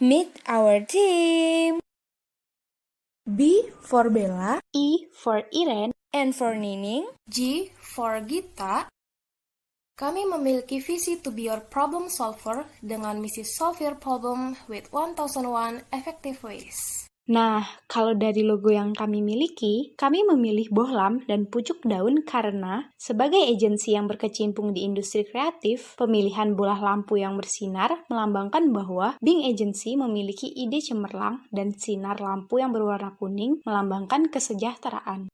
Meet our team! B for Bella, E for Iren, And for Nining, G for Gita. Kami memiliki visi to be your problem solver dengan misi solve your problem with 1001 effective ways. Nah, kalau dari logo yang kami miliki, kami memilih bohlam dan pucuk daun karena sebagai agensi yang berkecimpung di industri kreatif, pemilihan bola lampu yang bersinar melambangkan bahwa Bing Agency memiliki ide cemerlang dan sinar lampu yang berwarna kuning melambangkan kesejahteraan.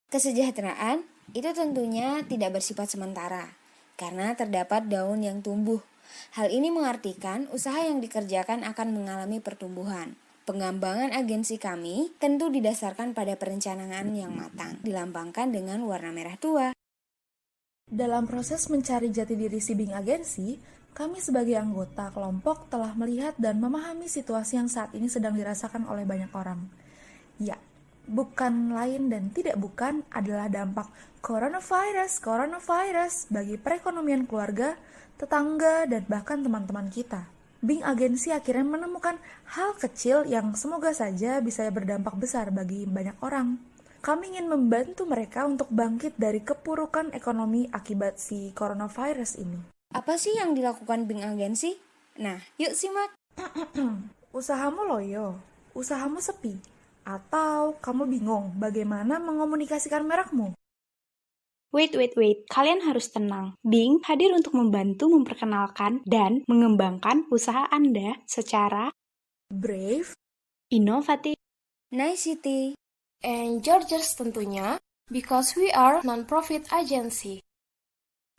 kesejahteraan itu tentunya tidak bersifat sementara, karena terdapat daun yang tumbuh. Hal ini mengartikan usaha yang dikerjakan akan mengalami pertumbuhan. Pengembangan agensi kami tentu didasarkan pada perencanaan yang matang, dilambangkan dengan warna merah tua. dalam proses mencari jati diri si Bing Agensi, kami sebagai anggota kelompok telah melihat dan memahami situasi yang saat ini sedang dirasakan oleh banyak orang. Ya, bukan lain dan tidak bukan adalah dampak coronavirus bagi perekonomian keluarga, tetangga, dan bahkan teman-teman kita. Bing Agensi akhirnya menemukan hal kecil yang semoga saja bisa berdampak besar bagi banyak orang. Kami ingin membantu mereka untuk bangkit dari kepurukan ekonomi akibat si coronavirus ini. Apa sih yang dilakukan Bing Agency? Nah, yuk simak. Usahamu loyo, usahamu sepi, atau kamu bingung bagaimana mengomunikasikan merekmu? Wait, kalian harus tenang. Bing hadir untuk membantu memperkenalkan dan mengembangkan usaha Anda secara Brave, inovatif. Nice City. And Georges tentunya, because we are non-profit agency.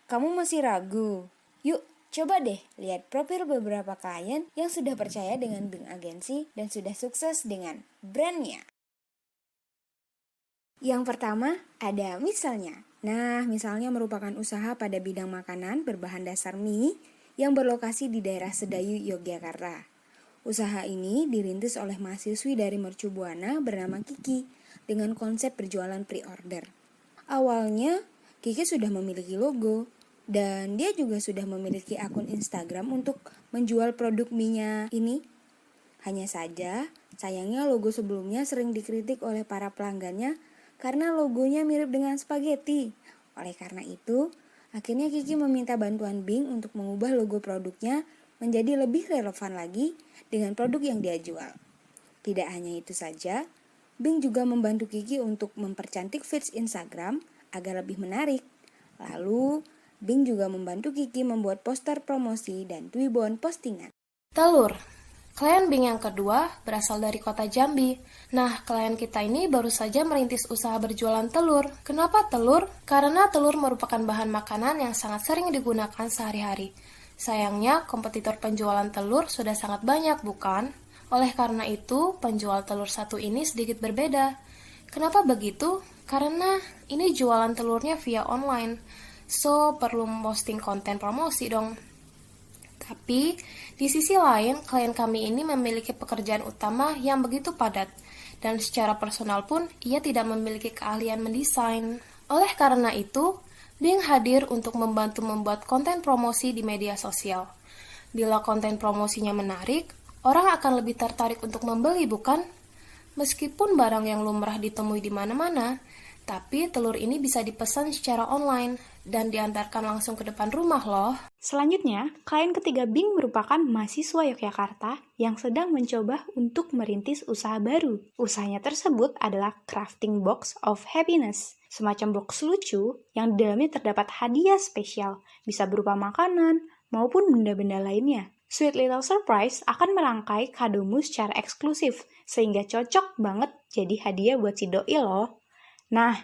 Kamu masih ragu? Yuk, coba deh lihat profil beberapa klien yang sudah percaya dengan Bing Agency dan sudah sukses dengan brandnya. Yang pertama, ada misalnya. Nah, misalnya merupakan usaha pada bidang makanan berbahan dasar mie yang berlokasi di daerah Sedayu, Yogyakarta. Usaha ini dirintis oleh mahasiswi dari Mercu Buana bernama Kiki dengan konsep berjualan pre-order. Awalnya, Kiki sudah memiliki logo dan dia juga sudah memiliki akun Instagram untuk menjual produk mie-nya ini. Hanya saja, sayangnya logo sebelumnya sering dikritik oleh para pelanggannya karena logonya mirip dengan spaghetti. Oleh karena itu, akhirnya Kiki meminta bantuan Bing untuk mengubah logo produknya menjadi lebih relevan lagi dengan produk yang dia jual. Tidak hanya itu saja, Bing juga membantu Kiki untuk mempercantik feeds Instagram agar lebih menarik. Lalu, Bing juga membantu Kiki membuat poster promosi dan twibbon postingan. Telur. Klien Bing yang kedua berasal dari kota Jambi. Nah, klien kita ini baru saja merintis usaha berjualan telur. Kenapa telur? Karena telur merupakan bahan makanan yang sangat sering digunakan sehari-hari. Sayangnya, kompetitor penjualan telur sudah sangat banyak, bukan? Oleh karena itu, penjual telur satu ini sedikit berbeda. Kenapa begitu? Karena ini jualan telurnya via online. So, perlu posting konten promosi dong. Tapi, di sisi lain, klien kami ini memiliki pekerjaan utama yang begitu padat, dan secara personal pun ia tidak memiliki keahlian mendesain. Oleh karena itu, Bing hadir untuk membantu membuat konten promosi di media sosial. Bila konten promosinya menarik, orang akan lebih tertarik untuk membeli, bukan? Meskipun barang yang lumrah ditemui di mana-mana, tapi telur ini bisa dipesan secara online dan diantarkan langsung ke depan rumah loh. Selanjutnya, klien ketiga Bing merupakan mahasiswa Yogyakarta yang sedang mencoba untuk merintis usaha baru. Usahanya tersebut adalah Crafting Box of Happiness, semacam box lucu yang di dalamnya terdapat hadiah spesial, bisa berupa makanan maupun benda-benda lainnya. Sweet Little Surprise akan merangkai kadomu secara eksklusif, sehingga cocok banget jadi hadiah buat si doi loh. Nah,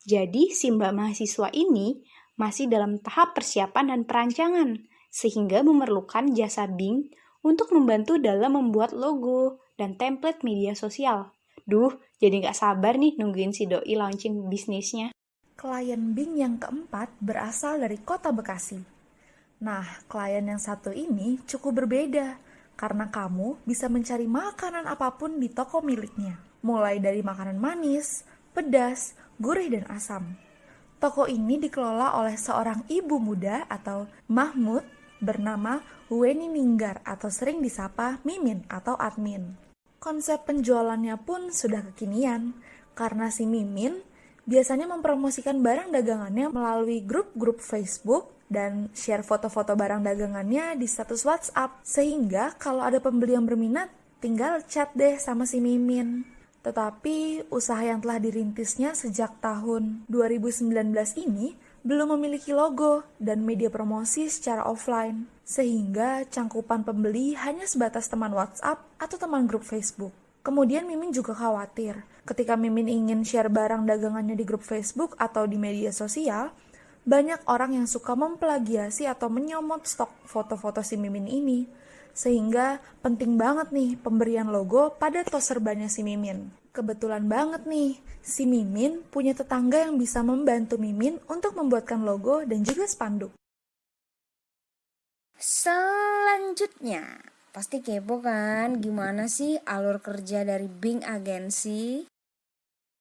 jadi si mbak mahasiswa ini masih dalam tahap persiapan dan perancangan, sehingga memerlukan jasa Bing untuk membantu dalam membuat logo dan template media sosial. Duh, jadi gak sabar nih nungguin si doi launching bisnisnya. klien Bing yang keempat berasal dari kota Bekasi. Nah, klien yang satu ini cukup berbeda, karena kamu bisa mencari makanan apapun di toko miliknya. Mulai dari makanan manis, pedas, gurih, dan asam. Toko ini dikelola oleh seorang ibu muda atau Mahmud bernama Weni Ninggar atau sering disapa Mimin atau admin. Konsep penjualannya pun sudah kekinian, karena si Mimin biasanya mempromosikan barang dagangannya melalui grup-grup Facebook dan share foto-foto barang dagangannya di status WhatsApp. Sehingga kalau ada pembeli yang berminat, tinggal chat deh sama si Mimin. Tetapi usaha yang telah dirintisnya sejak tahun 2019 ini belum memiliki logo dan media promosi secara offline. Sehingga cangkupan pembeli hanya sebatas teman WhatsApp atau teman grup Facebook. Kemudian Mimin juga khawatir, ketika Mimin ingin share barang dagangannya di grup Facebook atau di media sosial, banyak orang yang suka memplagiasi atau menyomot stok foto-foto si Mimin ini. Sehingga penting banget nih pemberian logo pada tos serbannya si Mimin. Kebetulan banget nih, si Mimin punya tetangga yang bisa membantu Mimin untuk membuatkan logo dan juga spanduk. Selanjutnya, pasti kepo kan gimana sih alur kerja dari Bing Agency?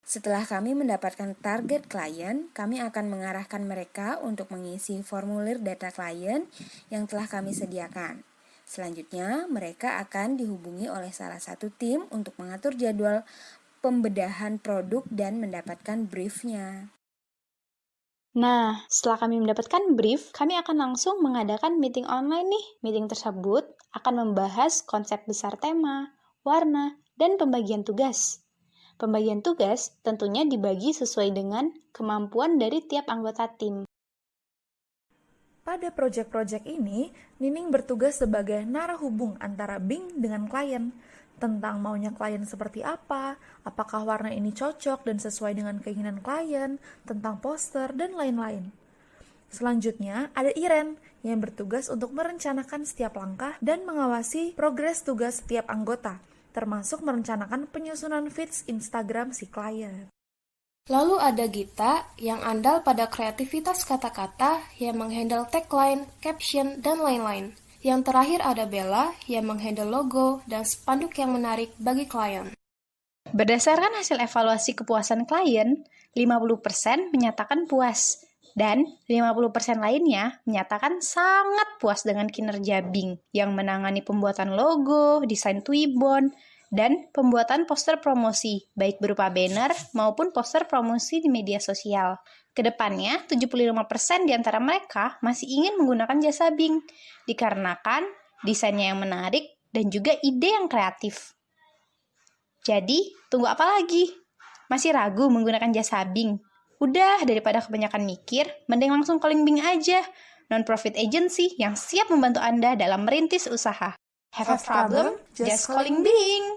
Setelah kami mendapatkan target klien, kami akan mengarahkan mereka untuk mengisi formulir data klien yang telah kami sediakan. Selanjutnya, mereka akan dihubungi oleh salah satu tim untuk mengatur jadwal pembedahan produk dan mendapatkan briefnya. Nah, setelah kami mendapatkan brief, kami akan langsung mengadakan meeting online nih. Meeting tersebut akan membahas konsep besar tema, warna, dan pembagian tugas. Pembagian tugas tentunya dibagi sesuai dengan kemampuan dari tiap anggota tim. Pada proyek-proyek ini, Nining bertugas sebagai narahubung antara Bing dengan klien, tentang maunya klien seperti apa, apakah warna ini cocok dan sesuai dengan keinginan klien, tentang poster, dan lain-lain. Selanjutnya, ada Iren yang bertugas untuk merencanakan setiap langkah dan mengawasi progres tugas setiap anggota, termasuk merencanakan penyusunan feeds Instagram si klien. Lalu ada Gita yang andal pada kreativitas kata-kata yang menghandle tagline, caption, dan lain-lain. Yang terakhir ada Bella yang menghandle logo dan spanduk yang menarik bagi klien. Berdasarkan hasil evaluasi kepuasan klien, 50% menyatakan puas dan 50% lainnya menyatakan sangat puas dengan kinerja Bing yang menangani pembuatan logo, desain Twibbon, dan pembuatan poster promosi, baik berupa banner maupun poster promosi di media sosial. Kedepannya, 75% di antara mereka masih ingin menggunakan jasa Bing, dikarenakan desainnya yang menarik dan juga ide yang kreatif. Jadi, tunggu apa lagi? Masih ragu menggunakan jasa Bing? Udah, daripada kebanyakan mikir, mending langsung calling Bing aja, non-profit agency yang siap membantu Anda dalam merintis usaha. Have a problem? Just calling Bing!